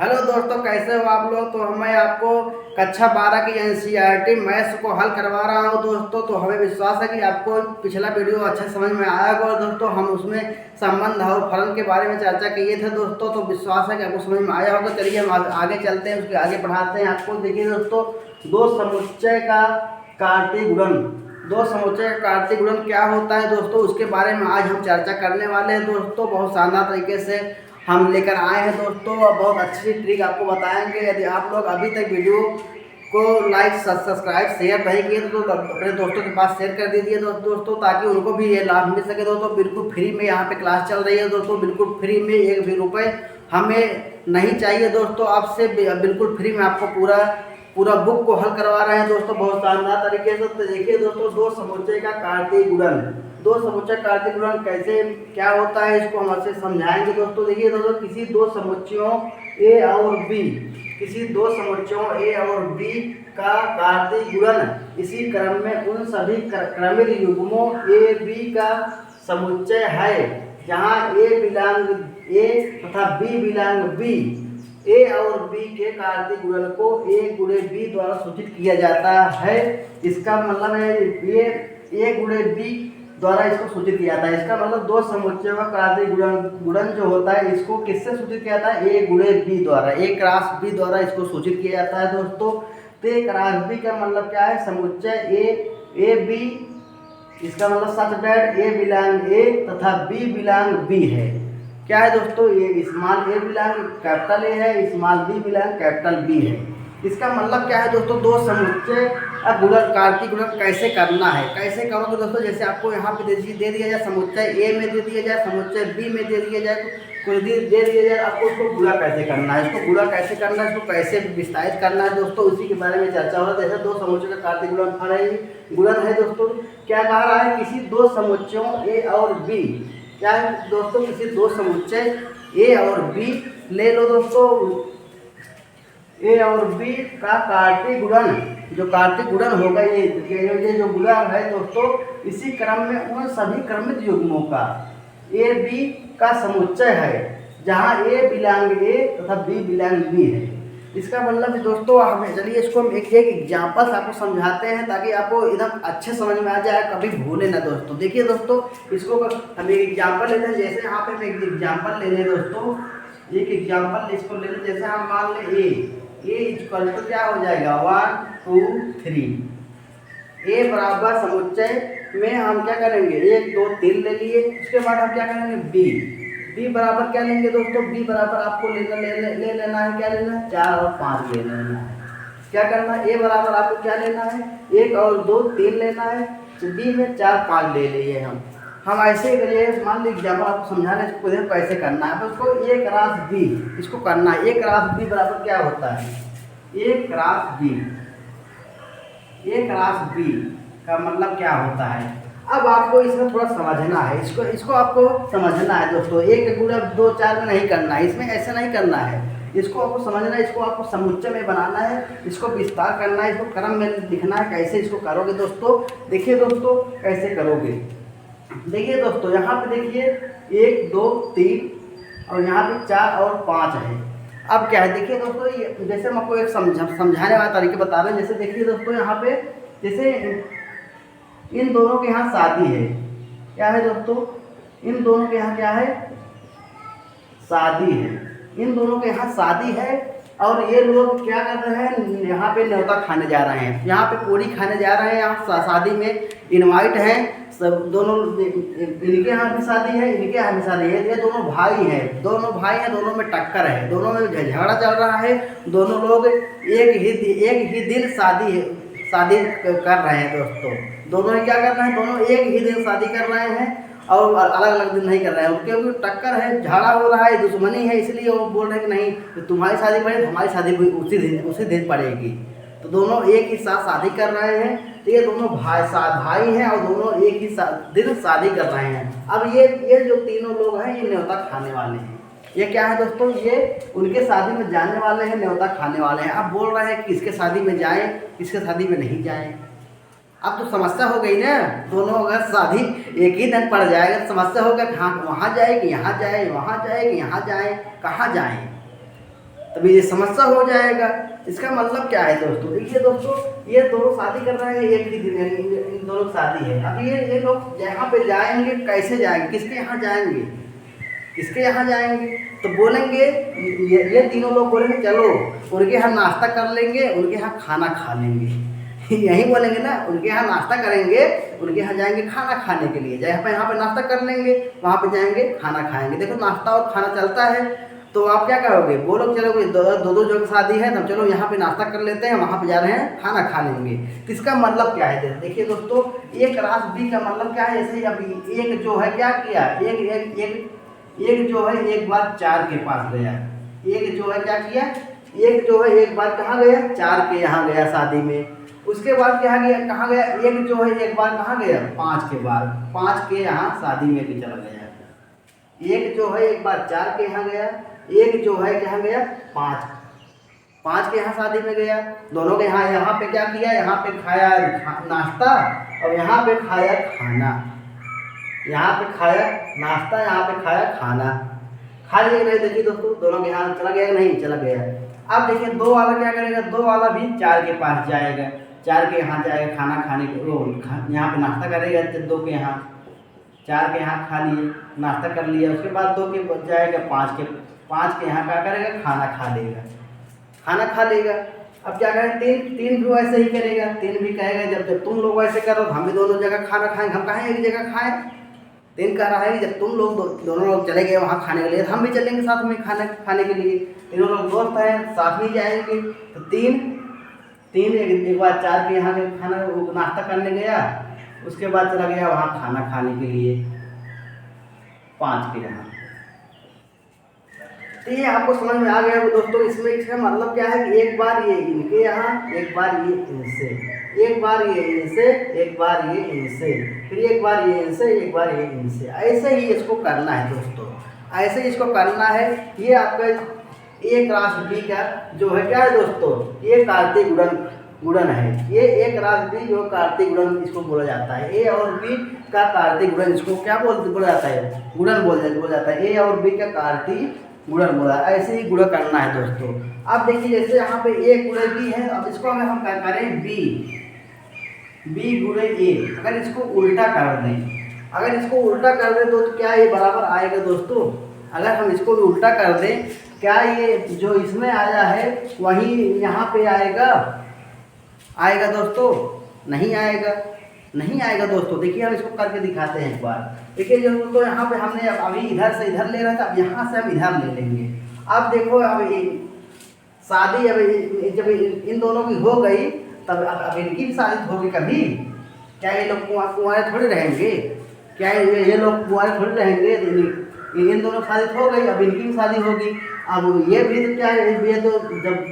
Hello दोस्तों, कैसे हो आप लोग। तो मैं आपको कक्षा 12 की एनसीईआरटी मैथ्स को हल करवा रहा हूं दोस्तों। तो हमें विश्वास है कि आपको पिछला वीडियो अच्छे समझ में आया होगा दोस्तों। हम उसमें संबंध और फलन के बारे में चर्चा किए थे दोस्तों। तो विश्वास है कि आपको समझ में आया होगा। चलिए हम आगे चलते हैं, उसके आगे बढ़ाते हैं आपको। देखिए दोस्तों, दो समुच्चय का कार्तीय गुणन। दो समुच्चय का कार्तीय गुणन क्या होता है दोस्तों, उसके बारे में आज हम चर्चा करने वाले हैं दोस्तों। बहुत शानदार तरीके से हम लेकर आए हैं दोस्तों। बहुत अच्छी ट्रिक आपको बताएंगे। यदि आप लोग अभी तक वीडियो को लाइक सब्सक्राइब शेयर नहीं किए तो अपने दोस्तों के पास शेयर कर दीजिए दोस्तों, ताकि उनको भी ये लाभ मिल सके दोस्तों। बिल्कुल फ्री में यहाँ पे क्लास चल रही है दोस्तों, बिल्कुल फ्री में, एक भी रुपये हमें नहीं चाहिए दोस्तों। आपसे बिल्कुल फ्री में आपको पूरा बुक को हल करवा रहे हैं दोस्तों, बहुत शानदार तरीके से। तो देखिए दोस्तों, दो समुच्चय का कार्तीय गुणन। दो समुच्चय कार्तीय गुणन कैसे क्या होता है, इसको हम आपसे समझाएंगे दोस्तों। देखिए दोस्तों, किसी दो समुच्चयों ए और बी, किसी दो समुच्चयों ए और बी का कार्तीय गुणन इसी क्रम में उन सभी क्रमिक युग्मों ए बी का समुच्चय है जहाँ ए बिलोंग ए तथा बी बिलोंग बी। ए और बी के कार्तीय गुणन को ए गुणे बी द्वारा सूचित किया जाता है। इसका मतलब है ये ए गुणे बी द्वारा इसको सूचित किया जाता है। इसका मतलब दो समुच्चयों का कार्तीय गुणन जो होता है, इसको किससे सूचित किया जाता है, ए गुणे बी द्वारा, ए क्रॉस बी द्वारा इसको सूचित किया जाता है दोस्तों। तो ए क्रॉस बी का मतलब क्या है, समुच्चय ए बी, इसका मतलब सच दैट ए बिलोंग ए तथा बी बिलोंग बी है। क्या है दोस्तों, ये small A belong capital A है, small B belong capital B है। इसका मतलब क्या है दोस्तों, दो समुच्चय गुणन कार्तीय गुणन कैसे करना है, कैसे करोगे दोस्तों। जैसे आपको यहाँ पे दे दिया जाए, समुच्चय ए में दे दिया जाए, समुच्चय बी में दे दिया जाए, कोई दे दिया जाए, आपको उसको गुणा कैसे करना है, इसको गुणा कैसे करना है, इसको कैसे विस्तारित करना है दोस्तों, उसी के बारे में चर्चा हो रहा है। जैसे दो समुच्चय का कार्तीय गुणन है दोस्तों। क्या कह रहा है, किसी दो समुच्चयों ए और बी, क्या है दोस्तों, किसी दो समुच्चय ए और बी ले लो दोस्तों। ए और बी का कार्तीय गुणन, जो कार्तीय गुणन होगा ये जो गुणन है दोस्तों, इसी क्रम में उन सभी क्रमिक युग्मों का ए बी का समुच्चय है जहाँ ए बिलोंग ए तथा बी बिलोंग बी है। इसका मतलब दोस्तों, हमें चलिए इसको हम एक एग्जाम्पल आपको समझाते हैं, ताकि आपको एकदम अच्छे समझ में आ जाए, कभी भूले ना दोस्तों। देखिए दोस्तों, इसको हम एक एग्जाम्पल लेते हैं। जैसे यहाँ पे हम एक एग्जाम्पल ले लें दोस्तों, एक एग्जाम्पल इसको ले लें। जैसे हम मान लें ए इक्वल टू क्या हो जाएगा, 1 2 3। ए बराबर समुच्चय में हम क्या करेंगे, 1 2 3 ले लिए। उसके बाद हम क्या करेंगे, बी बराबर क्या लेंगे दोस्तों, बी बराबर आपको ले लेना है, क्या लेना है, 4 और 5 ले लेना है। क्या करना है, ए बराबर आपको क्या लेना है, 1 और 2 3 लेना है। तो बी में 4 5 ले लिए हम ऐसे ही करिए। मान लीजिए एग्जाम्पल आपको समझाने को कैसे करना है, तो उसको ए क्रॉस बी इसको करना है। ए क्रॉस बी बराबर क्या होता है, ए क्रॉस बी का मतलब क्या होता है। अब आपको इसमें थोड़ा समझना है, इसको आपको समझना है दोस्तों। 1 गुणा 2 4 में नहीं करना है, इसमें ऐसे नहीं करना है। इसको आपको समझना है, इसको आपको समुच्चय में बनाना है, इसको विस्तार करना है, इसको क्रम में लिखना है। कैसे इसको करोगे दोस्तों, देखिए दोस्तों कैसे करोगे। देखिए दोस्तों, यहाँ पे देखिए 1 2 3 और यहाँ पे 4 और 5 है। अब क्या है, देखिए दोस्तों, ये जैसे हम आपको एक समझाने वाला तरीके बता रहे हैं। जैसे देखिए दोस्तों, यहाँ पे जैसे इन दोनों के यहाँ शादी है। क्या है दोस्तों, इन दोनों के यहाँ क्या है, शादी है। इन दोनों के यहाँ शादी है और ये लोग क्या कर रहे हैं, यहाँ पे न्योता खाने जा रहे हैं, यहाँ पे पूरी खाने जा रहे हैं। यहाँ शादी में इनवाइट हैं सब, दोनों इनके यहाँ भी शादी है, इनके यहाँ भी शादी है। ये दोनों भाई हैं, दोनों में टक्कर है, दोनों में झगड़ा चल रहा है। दोनों लोग एक ही दिन शादी कर रहे हैं दोस्तों। दोनों ही क्या कर रहे हैं, दोनों एक ही दिन शादी कर रहे हैं और अलग अलग दिन नहीं कर रहे हैं। क्योंकि टक्कर है, झगड़ा हो रहा है, दुश्मनी है, इसलिए वो बोल रहे हैं कि नहीं, तो तुम्हारी शादी पड़ेगी, हमारी शादी भी उसी दिन पड़ेगी। तो दोनों एक ही साथ शादी कर रहे हैं। तो ये दोनों भाई हैं और दोनों एक ही दिन शादी कर रहे हैं। अब ये जो तीनों लोग हैं, ये न्योता खाने वाले हैं। ये क्या है दोस्तों, ये उनके शादी में जाने वाले हैं, न्योता खाने वाले हैं। अब बोल रहे हैं कि इसके शादी में जाएं, इसके शादी में नहीं जाएं। अब तो समस्या हो गई ना, दोनों अगर शादी एक ही दिन पड़ जाएगा, समस्या होगा, हाँ वहाँ जाए कि यहाँ जाए, वहाँ जाए कि यहाँ जाए, कहाँ जाएँ। तभी ये समस्या हो जाएगा। इसका मतलब क्या है दोस्तों, देखिए दोस्तों, ये दोनों शादी कर रहे हैं एक ही दिन, इन दोनों की शादी है। अब ये लोग यहाँ पे जाएंगे, कैसे जाएंगे, किसके यहाँ जाएंगे, किसके यहाँ जाएंगे? तो बोलेंगे, ये तीनों लोग बोलेंगे चलो उनके यहाँ नाश्ता कर लेंगे, उनके यहाँ खाना खा लेंगे। यही बोलेंगे ना, उनके यहाँ नाश्ता करेंगे, उनके यहाँ जाएंगे खाना खाने के लिए। जहाँ पे यहाँ पे नाश्ता कर लेंगे, वहाँ पे जाएंगे खाना खाएंगे। देखो नाश्ता और खाना चलता है, तो आप क्या करोगे, बोलो चलो दो जो शादी है, तो चलो यहाँ पे नाश्ता कर लेते हैं, वहाँ पे जा रहे हैं खाना खा लेंगे। तो इसका मतलब क्या है, देखिए दोस्तों, एक रास बी का मतलब क्या है, जैसे अभी एक जो है क्या किया, एक जो है एक बार 4 के पास गया, एक जो है क्या किया, एक जो है एक बार कहाँ गया, 4 के यहाँ गया शादी में। उसके बाद क्या गया, कहाँ गया, एक जो है एक बार कहाँ गया, 5 के बार, 5 के यहाँ शादी में भी चला गया। एक जो है एक बार 4 के यहाँ गया, एक जो है कहाँ गया, 5 के यहाँ शादी में गया। दोनों के यहाँ पे क्या किया, यहाँ पे खाया नाश्ता और यहाँ पे खाया खाना, यहाँ पे खाया नाश्ता, यहाँ पे खाया खाना, खा लिया नहीं। देखिए दोस्तों, दोनों के यहाँ चला गया, नहीं चला गया। अब देखिए 2 वाला क्या करेगा, 2 वाला भी 4 के पास जाएगा, 4 के यहाँ जाएगा खाना खाने के, यहाँ पे नाश्ता करेगा, 2 के यहाँ, 4 के यहाँ खा लिए, नाश्ता कर लिया। उसके बाद 2 के जाएगा 5 के यहाँ क्या करेगा, खाना खा लेगा, खाना खा लेगा। अब क्या करें, 3 भी वैसे ही करेगा, 3 भी कहेगा जब तुम लोग वैसे करो तो हम भी दोनों जगह खाना खाएंगे, हम कहें एक जगह खाएं। 3 कह रहा है कि जब तुम लोग दोनों लोग चले गए वहाँ खाने के लिए, तो हम भी चलेंगे साथ में खाने के लिए। तीनों लोग दोस्त हैं, साथ में जाएंगे। तो 3 एक बार 4 के यहाँ खाना नाश्ता करने गया, उसके बाद चला गया वहाँ खाना खाने के लिए 5 के यहाँ। तो ये आपको समझ में आ गया दोस्तों। इसमें इसका मतलब क्या है कि एक बार ये इनके यहाँ, एक बार ये इनसे, एक बार ये इनसे, एक बार ये इनसे, फिर एक बार ये इनसे, एक बार ये इनसे। ऐसे ही इसको करना है दोस्तों, ऐसे ही इसको करना है। ये आपका एक रास बी का जो है क्या है दोस्तों, ये कार्तिक गुणन है। ये एक रास बी जो कार्तिक गुणन इसको बोला जाता है। ए और बी का कार्तिक गुणन, इसको क्या बोला जाता है, गुणन बोला जाता है। ए और बी का कार्तिक गुणन बोला, ऐसे ही गुणा करना है दोस्तों। अब देखिए जैसे यहाँ पे ए गुणे बी है, अब इसको अगर हम क्या करें, बी गुणे ए, अगर इसको उल्टा कर दें, अगर इसको उल्टा कर दें तो क्या ये बराबर आएगा दोस्तों? अगर हम इसको भी उल्टा कर दें, क्या ये जो इसमें आया है वही यहाँ पे आएगा दोस्तों? नहीं आएगा, नहीं आएगा दोस्तों। देखिए हम इसको करके दिखाते हैं एक बार। देखिए दोस्तों, यहाँ पे हमने अभी इधर से इधर ले रहा था, अब यहाँ से हम इधर ले लेंगे। अब देखो, अब शादी अब जब इन दोनों की हो गई, तब अब इनकी भी शादी होगी कभी? क्या ये लोग कुंवारे थोड़े रहेंगे? क्या ये लोग कुंवारे थोड़े रहेंगे? इन दोनों की शादी हो गई, अब इनकी भी शादी होगी। अब ये भी तो क्या है, ये तो जब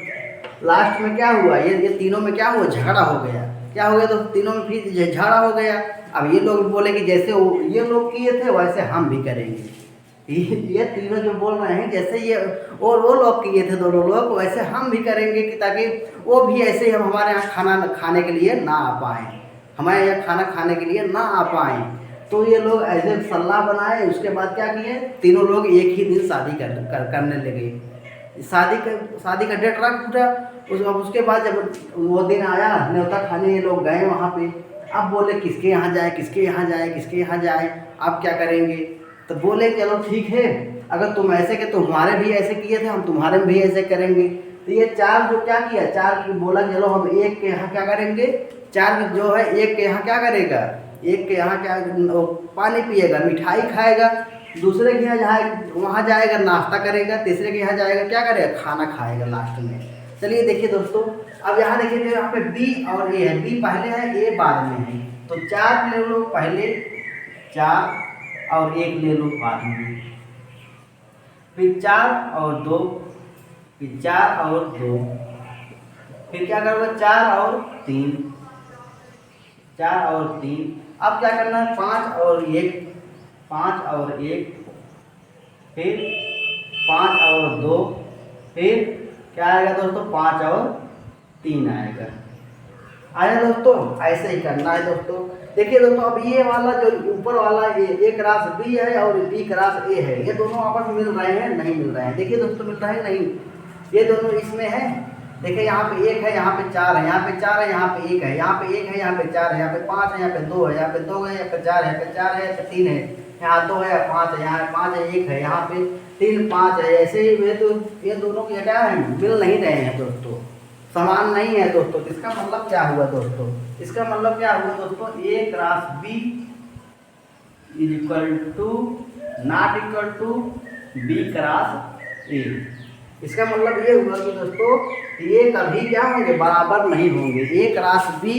लास्ट में क्या हुआ, ये तीनों में क्या हुआ, झगड़ा हो गया। क्या हो गया तो तीनों में फिर झगड़ा हो गया। अब ये लोग बोले कि जैसे ये लोग किए थे वैसे हम भी करेंगे। ये तीनों जो बोल रहे हैं जैसे ये और वो लोग किए थे दोनों लोग, वैसे हम भी करेंगे, कि ताकि वो भी ऐसे ही हम हमारे यहाँ खाना खाने के लिए ना आ पाएँ, हमारे यहाँ खाना खाने के लिए ना आ पाएँ। तो ये लोग ऐसे सलाह बनाए। उसके बाद क्या किए, तीनों लोग एक ही दिन शादी करने लगे। शादी का डेट रख उसके बाद जब वो दिन आया, न्योता खाने ये लोग गए वहाँ पे। अब बोले किसके यहाँ जाए, किसके यहाँ जाए, किसके यहाँ जाए, अब क्या करेंगे? तो बोले चलो ठीक है, अगर तुम ऐसे के तो हमारे भी ऐसे किए थे, हम तुम्हारे में भी ऐसे करेंगे। तो ये 4 जो क्या किया, 4 बोला चलो हम एक के यहाँ क्या करेंगे, 4 जो है एक के यहाँ क्या करेगा, एक के यहाँ क्या पानी पिएगा, मिठाई खाएगा, दूसरे के यहाँ वहाँ जाएगा नाश्ता करेगा, तीसरे के यहाँ जाएगा क्या करेगा, खाना खाएगा लास्ट में। चलिए देखिए दोस्तों, अब यहाँ देखिए जो यहाँ पे बी और ए है, बी पहले है, ए बाद में है। तो 4 ले लो पहले, 4 और 1 ले लो बाद में, फिर 4 और 2, फिर 4 और 2, फिर क्या करोगे 4 और 3, 4 और 3। अब क्या करना है 5 और 1, 5 और 1, फिर 5 और 2, फिर क्या आएगा दोस्तों 5 और 3 आएगा। आया दोस्तों, ऐसे ही करना है दोस्तों। देखिए दोस्तों, अब ये वाला जो ऊपर वाला एक रास बी है और बी क्रास ए है, ये दोनों आपस में मिल रहे हैं, नहीं मिल रहे हैं। देखिए दोस्तों मिल रहे हैं नहीं, ये दोनों इसमें है। देखिए यहाँ पे 1 है, यहाँ पे 4 है, यहाँ पे 4 है, यहाँ पे 1 है, यहाँ पे 1 है, यहाँ पे 4 है, यहाँ पे 5 है, यहाँ पे 2 है, यहाँ पे 2 है, यहाँ पे 4 है, यहाँ पे 4 है, यहाँ पे 3 है, यहाँ 2 है, 5 है, यहाँ 5 है, 1 है, यहाँ पे 3 5 है। ऐसे ही ये दोनों के क्या है, मिल नहीं रहे हैं दोस्तों, समान नहीं है दोस्तों। इसका मतलब क्या हुआ दोस्तों, इसका मतलब क्या हुआ दोस्तों, A cross B is equal to not equal to B cross A। इसका मतलब ये हुआ कि दोस्तों ये कभी क्या होंगे, बराबर नहीं होंगे। A क्रॉस B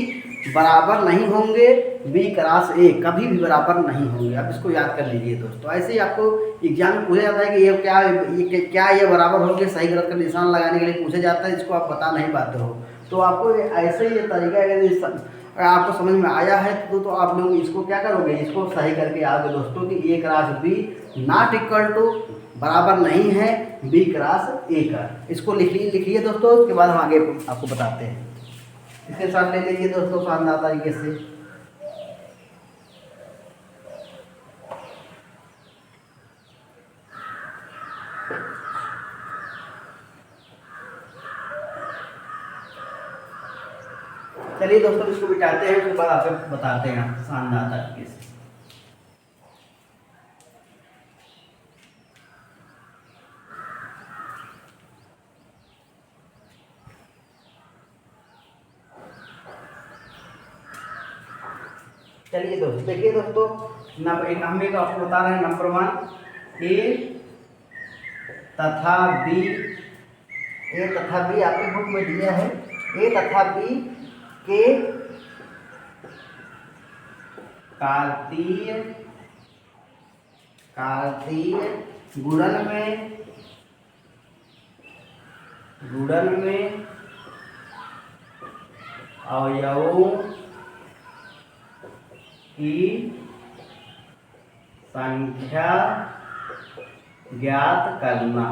बराबर नहीं होंगे B क्रॉस A, कभी भी बराबर नहीं होंगे। अब इसको याद कर लीजिए दोस्तों। ऐसे ही आपको एग्जाम में पूछा जाता है कि ये बराबर होंगे, सही गलत का निशान लगाने के लिए पूछा जाता है, इसको आप बता नहीं पाते हो। तो आपको ऐसे ही ये तरीका अगर आपको समझ में आया है तो आप लोग इसको क्या करोगे, इसको सही करके आओगे दोस्तों कि A cross B not equal to बराबर नहीं है B क्रॉस A का। इसको लिखिए दोस्तों, उसके बाद हम आगे आपको बताते हैं। इसके साथ ले लीजिए दोस्तों शानदार तरीके से। चलिए दोस्तों इसको बिठाते हैं, उसके बाद आपको बताते हैं शानदार तरीके से। चलिए दोस्तों देखिए दोस्तों, हम एक आपको बता रहे हैं नंबर 1 A तथा B आपके बुक में दिया है। A तथा B के कार्तीय गुणन में अवयवों की संख्या ज्ञात करना।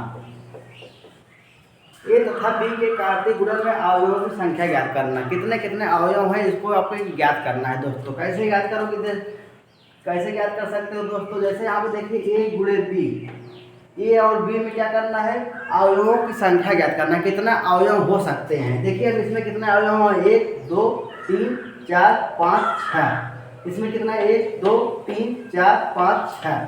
A तथा B के कार्तीय गुणन में अवयवों की संख्या ज्ञात करना। कितने कितने अवयव हैं इसको आपको ज्ञात करना है दोस्तों। कैसे ज्ञात करोगे, कैसे ज्ञात कर सकते हो दोस्तों, जैसे यहाँ पे देखिए A गुणे B, A और B में क्या करना है, अवयवों की संख्या ज्ञात करना, कितना अवयव हो सकते हैं। देखिए अब इसमें कितने अवयव हैं, 1 2 3 4 5 6। इसमें कितना है, 1 2 3 4 5 6।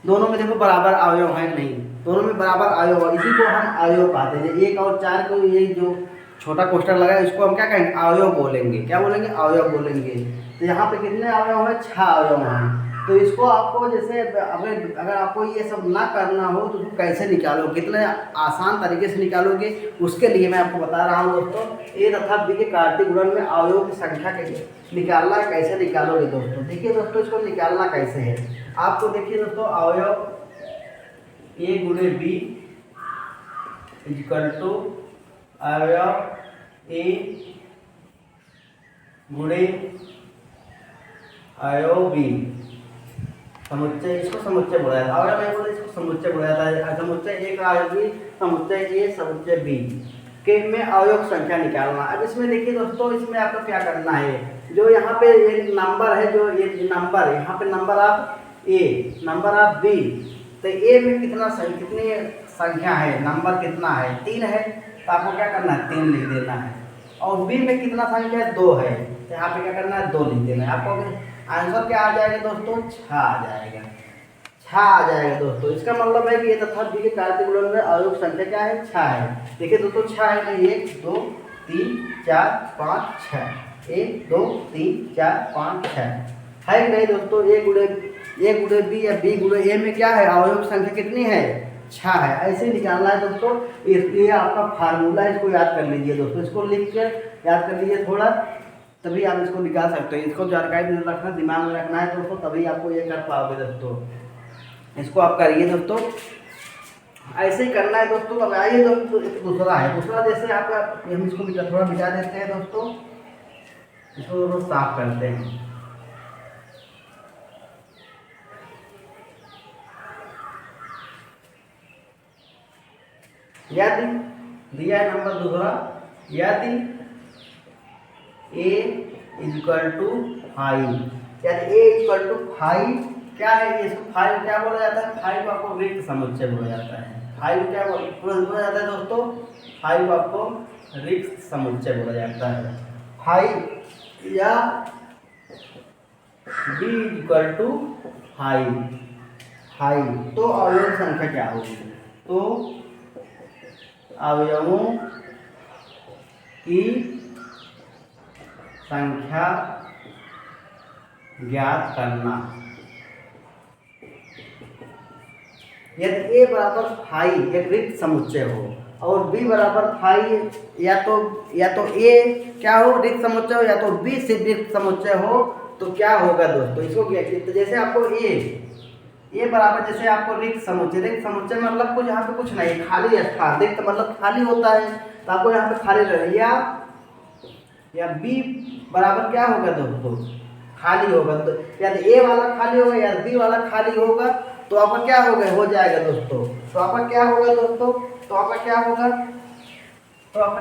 दोनों में देखो बराबर अवयव है नहीं, दोनों में बराबर अवयव है, इसी को हम अवयव कहते हैं। 1 और 4 को ये जो छोटा कोष्ठक लगा है इसको हम क्या कहेंगे, अवयव बोलेंगे। क्या बोलेंगे, अवयव बोलेंगे। तो यहाँ पे कितने अवयव हैं, 6 अवयव हैं। तो इसको आपको जैसे अगर आपको ये सब ना करना हो तो तुम कैसे निकालोगे, कितने आसान तरीके से निकालोगे, उसके लिए मैं आपको बता रहा हूँ दोस्तों। A तथा B के कार्तीय गुणन में अवयवों की संख्या निकालना कैसे निकालोगे दोस्तों। देखिए दोस्तों इसको निकालना कैसे है, आपको देखिए दोस्तों, अवयव A गुणे B इक्वल टू अवयव A गुणे अवयव B, समुच्चय, इसको समुच्चय बोला जाता है। अवयव नहीं बोले इसको समुच्चय बोला जाता है। समुच्चय A का अवयव B, समुच्चय A समुच्चय B के में अवयव संख्या निकालना। अब इसमें देखिए दोस्तों, इसमें आपको क्या करना है, जो यहाँ पे ये नंबर है, जो ये नंबर यहाँ पे number of A number of B, तो A में कितनी संख्या है, नंबर कितना है, 3 है, तो आपको क्या करना है, 3 लिख देना है। और B में कितना संख्या है, 2 है, तो यहाँ पे क्या करना है, 2 लिख देना है। आपको आंसर क्या आ जाएगा दोस्तों, 6 आ जाएगा, 6 आ जाएगा दोस्तों। इसका मतलब है कि A तथा B के कार्तीय गुणन में अवयव संख्या क्या है, 6 है। देखिए दोस्तों 6 है नहीं, 1 2 3 4 5 6, 1 2 3 4 5 6 है कि नहीं दोस्तों। A गुणे B या B गुणे A में क्या है, अवयव संख्या कितनी है, 6 है। ऐसे ही निकालना है दोस्तों। इसलिए आपका फार्मूला, इसको याद कर लीजिए दोस्तों, इसको लिख कर याद कर लीजिए थोड़ा, तभी आप इसको निकाल सकते हो। इसको जानकारी रखना, दिमाग में रखना है दोस्तों, तभी आपको ये कर पाओगे दोस्तों। इसको आप करिए दोस्तों, ऐसे ही करना है दोस्तों। अब आइए दोस्तों, दूसरा है, दूसरा जैसे आप हम इसको थोड़ा मिटा देते हैं दोस्तों, इसको दोस्तों साफ करते हैं। यदि दिया है नंबर दूसरा, यदि A इक्वल टू 5, यदि A इक्वल टू 5 क्या है, इसको 5 क्या बोला जाता है, 5 को आपको रिक्त समुच्चय बोला जाता है। फाइव क्या बोला जाता है दोस्तों, फाइव आपको रिक्त समुच्चय बोला जाता है। फाइव या b इक्वल टू फाइव, तो अवयव संख्या क्या होगी, तो अवयवों की संख्या ज्ञात करना। यदि a बराबर फाइव एक रिक्त समुच्चय हो और b बराबर फाइव, या तो a क्या हो रिक्त समुच्चय हो, या तो b से रिक्त समुच्चय हो, तो क्या होगा दोस्तों, इसको क्या, तो जैसे आपको a बराबर, जैसे आपको रिक्त समुच्चय मतलब कुछ यहाँ पे कुछ नहीं, खाली स्थान, रिक्त मतलब खाली होता है, तो आपको यहाँ पे खाली रहे, या b बराबर क्या होगा दोस्तों, खाली होगा, तो या तो a वाला खाली होगा या b वाला खाली होगा, तो आपका क्या होगा, हो जाएगा दोस्तों, तो आपका क्या होगा दोस्तों, तो आपका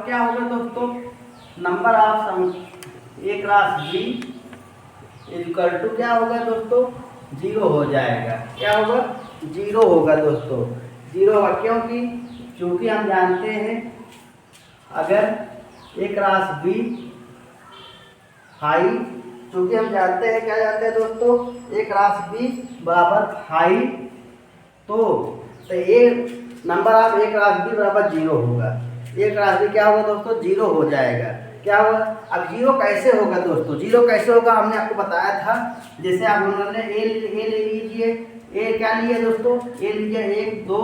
क्या होगा दोस्तों, number of A class B equal to क्या होगा दोस्तों, 0 हो जाएगा। क्या होगा, 0 होगा दोस्तों, 0 होगा, क्योंकि हम जानते हैं अगर ए क्लास बी फाइव, चूँकि हम जानते हैं, क्या जानते हैं दोस्तों, ए क्लास बी बराबर फाइव, तो A number of A class B बराबर 0 होगा, ए क्लास बी क्या होगा दोस्तों, 0 हो जाएगा। क्या होगा, अब 0 कैसे होगा दोस्तों, 0 कैसे होगा हमने आपको बताया था, जैसे आप उन्होंने ए ले लीजिए, ए क्या लिए दोस्तों, ए लीजिए 1 2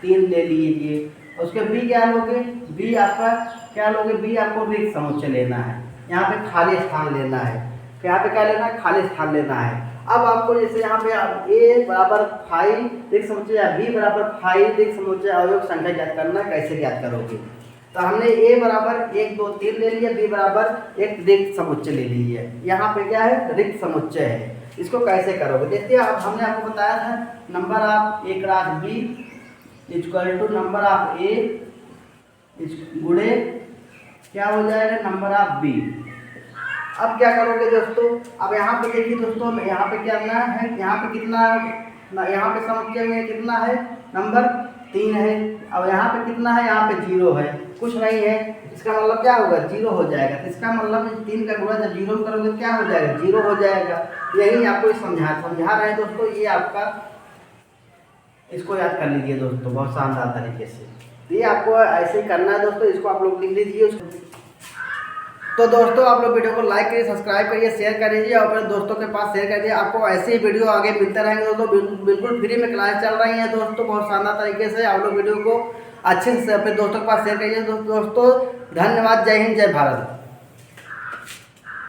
3 ले लीजिए, उसके बी क्या लोगे, बी आपका क्या लोगे, बी आपको रिक्त समुच्चय लेना है, यहाँ पे खाली स्थान लेना है, तो यहाँ पे क्या लेना है, खाली स्थान लेना है। अब आपको जैसे यहाँ पे आप a बराबर फाइव रिक्त समुच्चय या b बराबर फाइव रिक्त समुच्चय अवयव संख्या ज्ञात करना, कैसे ज्ञात करोगे, तो हमने a बराबर 1 2 3 ले लिया, b बराबर एक रिक्त समुच्चय ले लिया, यहाँ पे क्या है, रिक्त समुच्चय है, इसको कैसे करोगे, देखिए अब हमने आपको बताया था number of A class B equal to number of A गुणे क्या हो जाएगा, नंबर ऑफ बी। अब क्या करोगे दोस्तों, अब यहाँ पे देखिए दोस्तों, यहाँ पे क्या करना है, यहाँ पे कितना, यहाँ पे समुच्चय में कितना है, नंबर 3 है, अब यहाँ पे कितना है, यहाँ पे 0 है, कुछ नहीं है, इसका मतलब क्या होगा, 0 हो जाएगा, तो इसका मतलब 3 का गुणा जब 0 करोगे क्या हो जाएगा, 0 हो जाएगा। यही आपको समझा रहे हैं दोस्तों, ये आपका, इसको याद कर लीजिए दोस्तों बहुत शानदार तरीके से, ये आपको ऐसे ही करना है दोस्तों, इसको आप लोग लिख लीजिए। तो दोस्तों आप लोग वीडियो को लाइक करिए, सब्सक्राइब करिए, शेयर करिए और अपने दोस्तों के पास शेयर करिए, आपको ऐसे ही वीडियो आगे मिलते रहेंगे दोस्तों, बिल्कुल फ्री में क्लास चल रही है दोस्तों, बहुत शानदार तरीके से आप लोग वीडियो को अच्छे से अपने दोस्तों के पास शेयर करिए दोस्तों। धन्यवाद, जय हिंद, जय भारत।